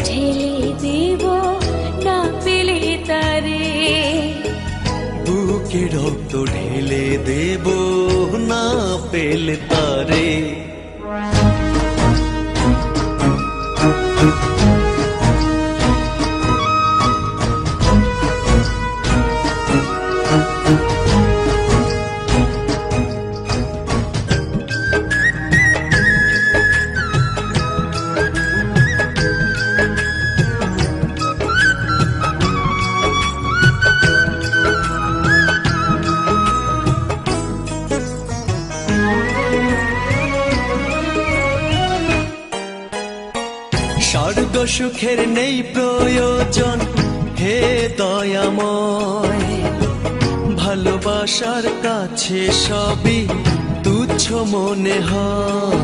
ঢেলে দেব না পেলে তারে, বুকে রক্ত ঢেলে দেব না পেলে তারে। স্বর্গ সুখের নেই প্রয়োজন হে দয়াময়, ভালোবাসার কাছে সবই তুচ্ছ মনে হয়।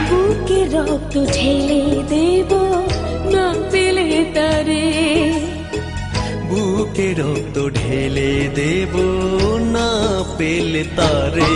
বুকে রক্ত ঢেলে দেব না পেলে তারে, বুকে রক্ত ঢেলে দেব না পেলে তারে।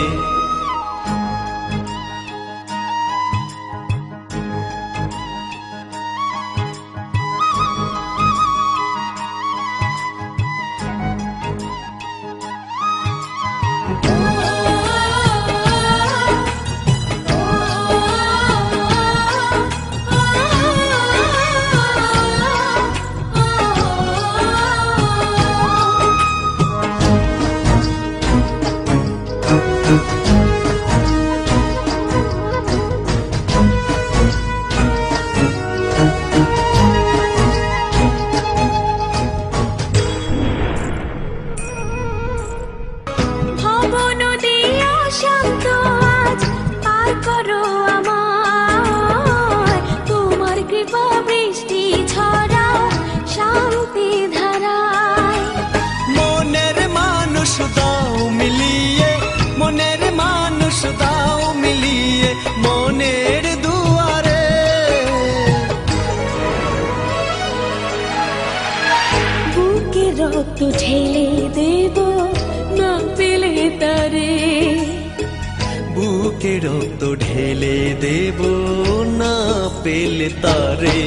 মনের দুয়ারে বুকে রক্ত ঢেলে দেব না পেলে তারে, বুকে রক্ত ঢেলে দেব না পেলে তারে।